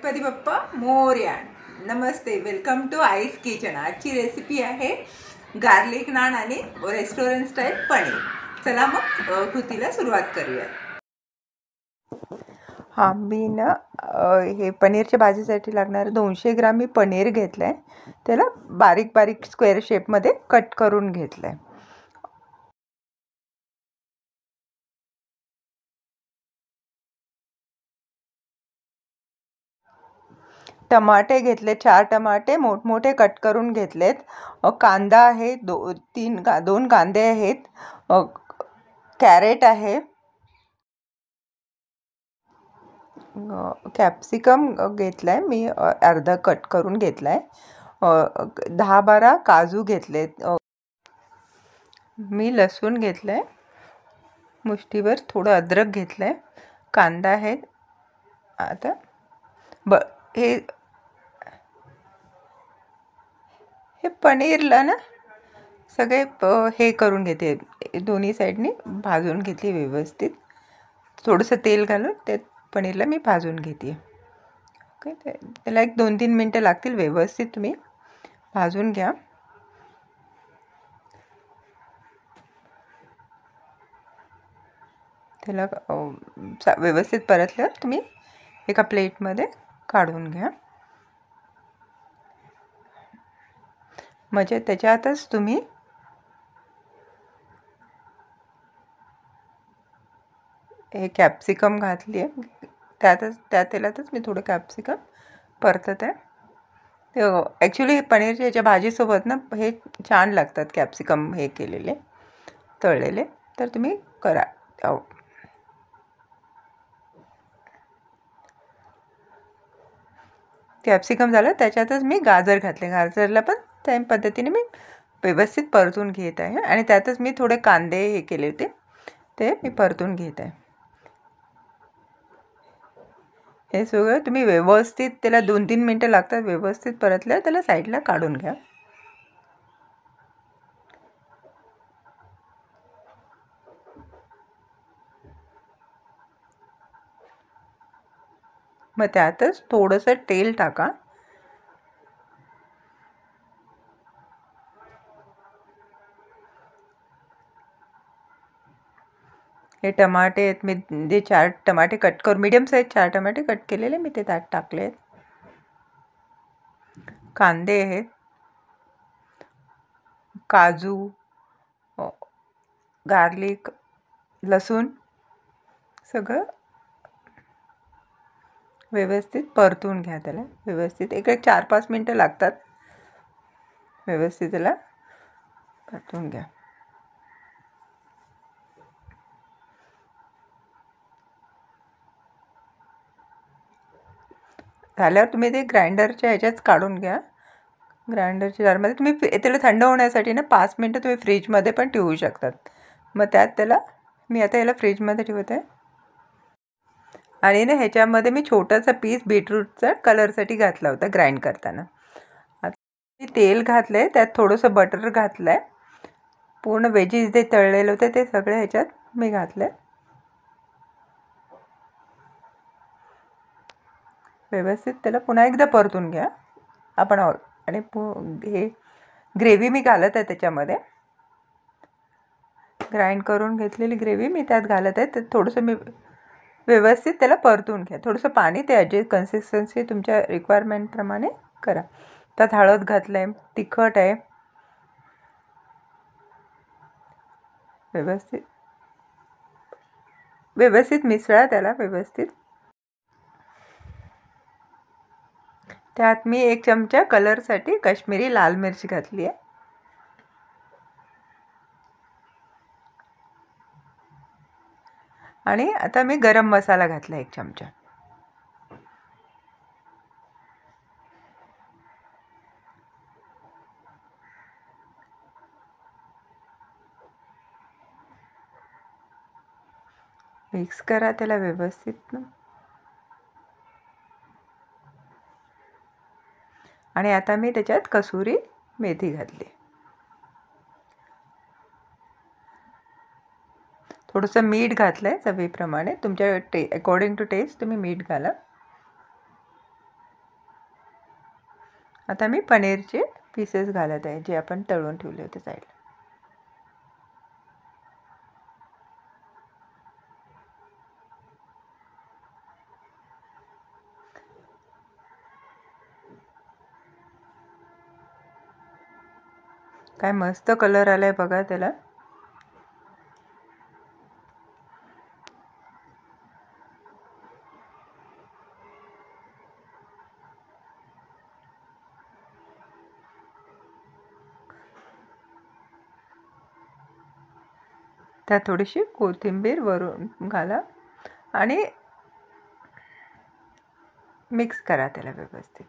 गणपती बाप्पा मोरया. नमस्ते, welcome two eyes kitchen. आजची recipe आहे garlic naan आणि रेस्टॉरंट स्टाईल पनीर. चला मग कृतीला सुरुवात करूया. मी ना हे पनीरच्या भाजीसाठी लागणारे 200 ग्राम मी पनीर घेतलं आहे. त्याला बारीक बारीक स्क्वेअर शेपमध्ये कट करून घेतलं आहे. टमाटे घेतले, 4 टमाटे मोठमोठे कट करून घेतलेत. कांदा आहे, 2 कांदे आहेत. कॅरेट आहे. कॅप्सिकम घेतलाय मी, अर्धा कट करून घेतलाय. 10-12 काजू घेतलेत. मी लसूण घेतलाय मुष्टीभर. थोडं अद्रक घेतलंय. कांदा आहे. आता हे पनीरला ना सगळे हे करून घेते, दोन्ही साईडनी भाजून घेतली व्यवस्थित. थोडंसं तेल घालून ते पनीरला मी भाजून घेते. ओके, त्याला 1-2-3 मिनटं लागतील. व्यवस्थित तुम्ही भाजून घ्या. त्याला व्यवस्थित परतल्यावर तुम्ही एका प्लेटमध्ये काढून घ्या. म्हणजे त्याच्यातच तुम्ही हे कॅप्सिकम घातली आहे. त्या तेलातच मी थोडं कॅप्सिकम परतत आहे. ते ॲक्च्युली पनीरच्या ह्याच्या भाजीसोबत ना हे छान लागतात कॅप्सिकम हे केलेले, तळलेले. तर तुम्ही करा. कॅप्सिकम झालं, त्याच्यातच मी गाजर घातले. गाजरला पण त्या पद्धतीने मी व्यवस्थित परतून घेत आहे. आणि त्यातच मी थोडे कांदे हे केले होते, ते मी परतून घेत आहे. हे सगळं तुम्ही व्यवस्थित, त्याला 2-3 मिनटं लागतात. व्यवस्थित परतल्यावर त्याला साईडला काढून घ्या. मग त्यातच थोडंसं तेल टाका. हे टमाटे आहेत, मी जे 4 टमाटे कट करून, मीडियम साईज 4 टमाटे कट केलेले मी ते त्यात टाकले आहेत. कांदे आहेत, काजू, गार्लिक, लसूण सगळं व्यवस्थित परतून घ्या. त्याला व्यवस्थित 1-4-5 मिनटं लागतात. व्यवस्थित त्याला परतून घ्या. झाल्यावर तुम्ही ते ग्राइंडरच्या ह्याच्यात काढून घ्या. ग्राइंडरच्या जारमध्ये तुम्ही त्याला थंड होण्यासाठी ना 5 मिनटं तुम्ही फ्रीजमध्ये पण ठेवू शकतात. मग त्यात त्याला मी आता याला फ्रीजमध्ये ठेवत आहे. आणि ना ह्याच्यामध्ये मी छोटासा पीस बीटरूटचा कलरसाठी घातला होता ग्राइंड करताना. आता मी तेल घातलं आहे, त्यात थोडंसं बटर घातलं आहे. पूर्ण व्हेजीज जे तळलेले होते ते सगळे ह्याच्यात मी घातलं आहे. व्यवस्थित त्याला पुन्हा एकदा परतून घ्या आपण. आणि हे ग्रेव्ही मी घालत आहे त्याच्यामध्ये. ग्राइंड करून घेतलेली ग्रेव्ही मी त्यात घालत आहे. तर थोडंसं मी व्यवस्थित त्याला परतून घ्या. थोडंसं पाणी, ते ॲडजस्ट कन्सिस्टन्सी तुमच्या रिक्वायरमेंटप्रमाणे करा. त्यात हळद घातलं आहे, तिखट आहे. व्यवस्थित मिसळा त्याला व्यवस्थित. त्यात मी 1 चमचा कलरसाठी काश्मीरी लाल मिरची घातली आहे. आणि आता मी गरम मसाला घातला 1 चमचा. मिक्स करा त्याला व्यवस्थित. आणि आता मी त्याच्यात कसुरी मेथी घातली. थोडंसं मीठ घातलं आहे चवीप्रमाणे. तुमच्या अकॉर्डिंग टू टेस्ट तुम्ही मीठ घाला. आता मी पनीरचे पीसेस घालत आहे जे आपण तळून ठेवले होते साईडला. काय मस्त कलर आलाय बघा त्याला. त्यात थोडीशी कोथिंबीर वरून घाला आणि मिक्स करा त्याला व्यवस्थित.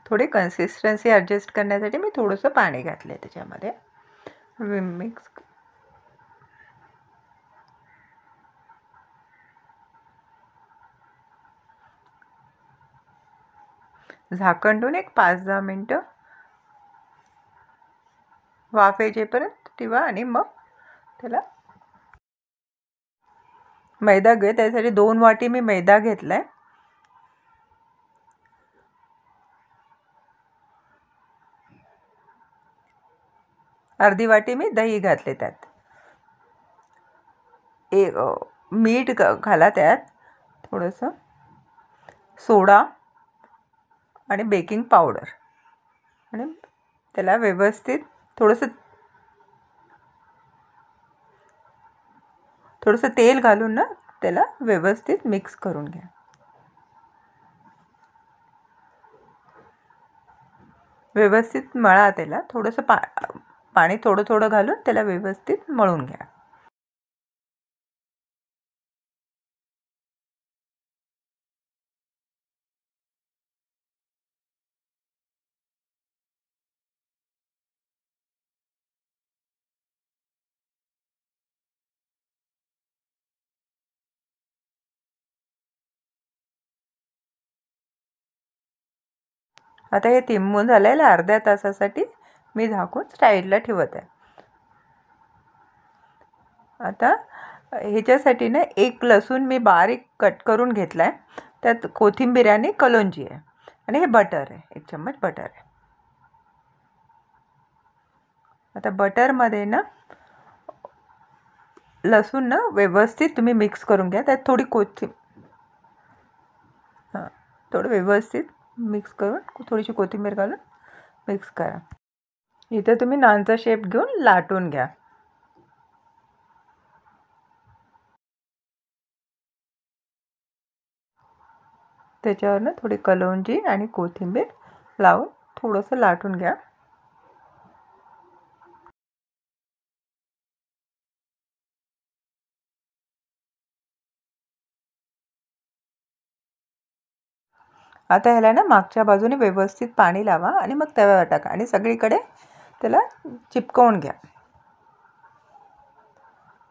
थोडी कन्सिस्टन्सी ॲडजस्ट करण्यासाठी मी थोडंसं पाणी घातलं आहे त्याच्यामध्ये. मिक्स झाकण ठेवून एक 5-10 मिनटं वाफ येईपर्यंत ठेवा आणि मग त्याला मैदा घे. त्यासाठी 2 वाटी मी मैदा घेतला आहे. अर्धी वाटी मी दही घातले. त्यात एक मीठ घाला, त्यात थोडंसं सोडा आणि बेकिंग पावडर आणि त्याला व्यवस्थित थोडंसं तेल घालून ना त्याला व्यवस्थित मिक्स करून घ्या. व्यवस्थित मळा त्याला. थोडंसं पाणी थोडं थोडं घालून त्याला व्यवस्थित मळून घ्या. आता हे तिंबून झालेलं अर्ध्या तासासाठी मी झाकून साईडला ठेवत आहे. आता ह्याच्यासाठी ना एक लसूण मी बारीक कट करून घेतला आहे. त्यात कोथिंबीर आणि कलोंजी आहे आणि हे बटर आहे. 1 चम्मच बटर आहे. आता बटरमध्ये ना लसूण ना व्यवस्थित तुम्ही मिक्स करून घ्या. त्यात थोडी थोडं व्यवस्थित मिक्स करून थोडीशी कोथिंबीर घालून मिक्स करा. इथे तुम्ही नानचा शेप घेऊन लाटून घ्या. त्याच्यावर ना थोडी कलोंजी आणि कोथिंबीर लावून थोडंसं लाटून घ्या. आता ह्याला ना मागच्या बाजूने व्यवस्थित पाणी लावा आणि मग तव्यावर टाका आणि सगळीकडे त्याला चिपकवून घ्या.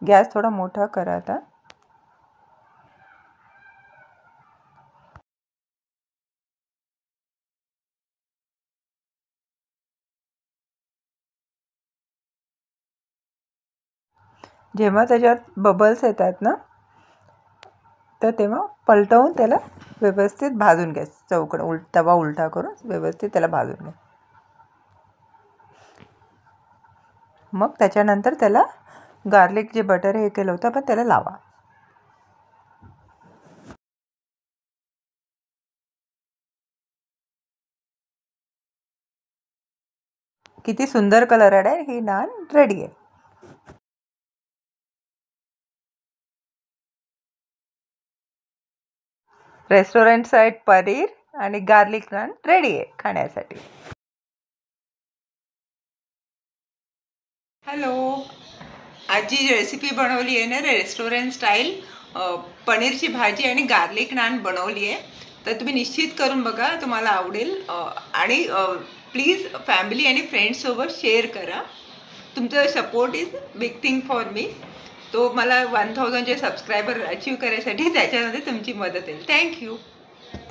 गॅस थोडा मोठा करा. आता जेव्हा त्याच्यात बबल्स येतात ना तर तेव्हा पलटवून त्याला व्यवस्थित भाजून घ्या. तवा उलटा करून व्यवस्थित त्याला भाजून घ्या. मग त्याच्यानंतर त्याला गार्लिक जे बटर हे केलं होतं पण त्याला लावा. किती सुंदर कलर आहे. ही नान रेडी आहे. रेस्टॉरंट साईड पनीर आणि गार्लिक नान रेडी आहे खाण्यासाठी. हॅलो, आज जी रेसिपी बनवली आहे ना रेस्टॉरंट स्टाईल पनीरची भाजी आणि गार्लिक नान बनवली आहे. तर तुम्ही निश्चित करून बघा, तुम्हाला आवडेल. आणि प्लीज फॅमिली आणि फ्रेंड्ससोबत शेअर करा. तुमचं support is big thing for me. तो मला 1000 जे सबस्क्रायबर अचीव करायसाठी त्याच्यामध्ये तुमची मदत येईल. थँक्यू.